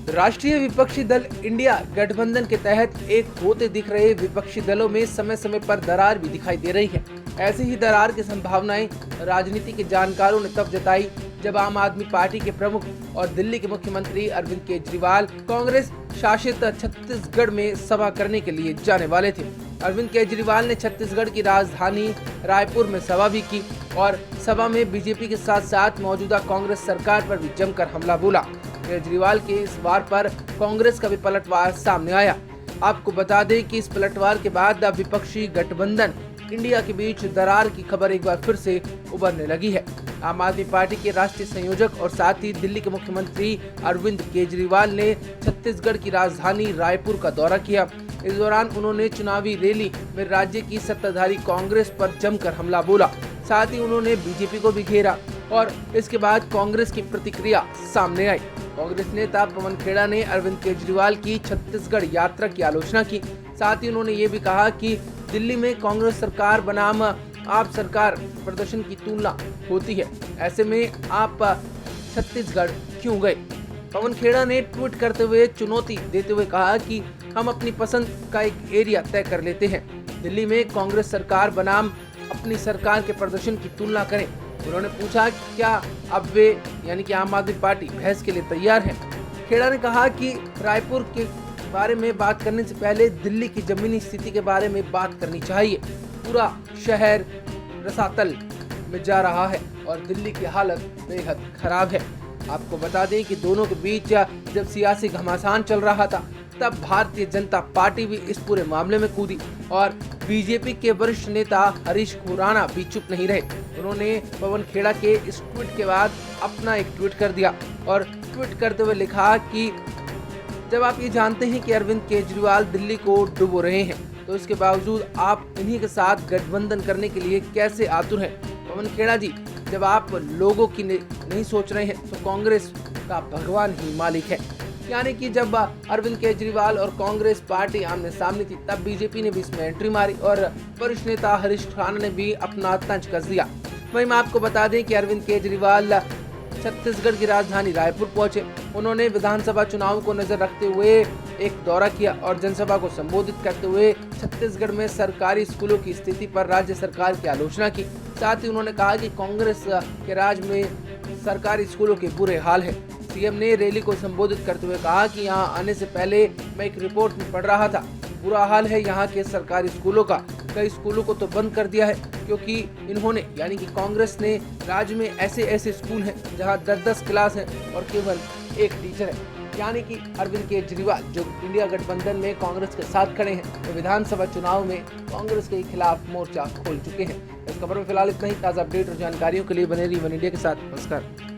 राष्ट्रीय विपक्षी दल इंडिया गठबंधन के तहत एक होते दिख रहे विपक्षी दलों में समय समय पर दरार भी दिखाई दे रही है। ऐसी ही दरार की संभावनाएं राजनीति के जानकारों ने तब जताई जब आम आदमी पार्टी के प्रमुख और दिल्ली के मुख्यमंत्री अरविंद केजरीवाल कांग्रेस शासित छत्तीसगढ़ में सभा करने के लिए जाने वाले थे। अरविंद केजरीवाल ने छत्तीसगढ़ की राजधानी रायपुर में सभा भी की और सभा में बीजेपी के साथ साथ मौजूदा कांग्रेस सरकार पर भी जमकर हमला बोला। केजरीवाल के इस वार पर कांग्रेस का भी पलटवार सामने आया। आपको बता दें कि इस पलटवार के बाद अब विपक्षी गठबंधन इंडिया के बीच दरार की खबर एक बार फिर से उभरने लगी है। आम आदमी पार्टी के राष्ट्रीय संयोजक और साथ ही दिल्ली के मुख्यमंत्री अरविंद केजरीवाल ने छत्तीसगढ़ की राजधानी रायपुर का दौरा किया। इस दौरान उन्होंने चुनावी रैली में राज्य की सत्ताधारी कांग्रेस पर जमकर हमला बोला। साथ ही उन्होंने बीजेपी को भी घेरा और इसके बाद कांग्रेस की प्रतिक्रिया सामने आई। कांग्रेस नेता पवन खेड़ा ने अरविंद केजरीवाल की छत्तीसगढ़ यात्रा की आलोचना की। साथ ही उन्होंने ये भी कहा कि दिल्ली में कांग्रेस सरकार बनाम आप सरकार प्रदर्शन की तुलना होती है, ऐसे में आप छत्तीसगढ़ क्यों गए। पवन खेड़ा ने ट्वीट करते हुए चुनौती देते हुए कहा कि हम अपनी पसंद का एक एरिया तय कर लेते हैं, दिल्ली में कांग्रेस सरकार बनाम अपनी सरकार के प्रदर्शन की तुलना करें। उन्होंने पूछा क्या अब वे यानी कि आम आदमी पार्टी बहस के लिए तैयार है। खेड़ा ने कहा कि रायपुर के बारे में बात करने से पहले दिल्ली की जमीनी स्थिति के बारे में बात करनी चाहिए। पूरा शहर रसातल में जा रहा है और दिल्ली की हालत बेहद खराब है। आपको बता दें कि दोनों के बीच जब सियासी घमासान चल रहा था तब भारतीय जनता पार्टी भी इस पूरे मामले में कूदी और बीजेपी के वरिष्ठ नेता हरीश खुराना भी चुप नहीं रहे। उन्होंने पवन खेड़ा के इस ट्वीट के बाद अपना एक ट्वीट कर दिया और ट्वीट करते हुए लिखा कि जब आप ये जानते हैं कि अरविंद केजरीवाल दिल्ली को डुबो रहे हैं तो इसके बावजूद आप इन्हीं के साथ गठबंधन करने के लिए कैसे आतुर हैं। पवन खेड़ा जी, जब आप लोगों की नहीं सोच रहे हैं तो कांग्रेस का भगवान ही मालिक है। यानी कि जब अरविंद केजरीवाल और कांग्रेस पार्टी आमने सामने थी तब बीजेपी ने भी इसमें एंट्री मारी और वरिष्ठ नेता हरीश खुराना ने भी अपना तंज कस दिया। वहीं मैं आपको बता दें कि अरविंद केजरीवाल छत्तीसगढ़ की राजधानी रायपुर पहुंचे। उन्होंने विधानसभा चुनाव को नजर रखते हुए एक दौरा किया और जनसभा को संबोधित करते हुए छत्तीसगढ़ में सरकारी स्कूलों की स्थिति पर राज्य सरकार की आलोचना की। साथ ही उन्होंने कहा कि कांग्रेस के राज में सरकारी स्कूलों के बुरे हाल है। सीएम ने रैली को संबोधित करते हुए कहा कि यहां आने से पहले मैं एक रिपोर्ट में पढ़ रहा था, बुरा हाल है यहाँ के सरकारी स्कूलों का। कई स्कूलों को तो बंद कर दिया है क्योंकि इन्होंने यानी कि कांग्रेस ने राज्य में ऐसे स्कूल हैं जहां 10-10 क्लास हैं और केवल एक टीचर है। यानी कि अरविंद केजरीवाल जो इंडिया गठबंधन में कांग्रेस के साथ खड़े हैं तो विधानसभा चुनाव में कांग्रेस के खिलाफ मोर्चा खोल चुके हैं। इस खबर में फिलहाल इतना ही। ताज़ा अपडेट और जानकारियों के लिए बने रहिए वन इंडिया के साथ। नमस्कार।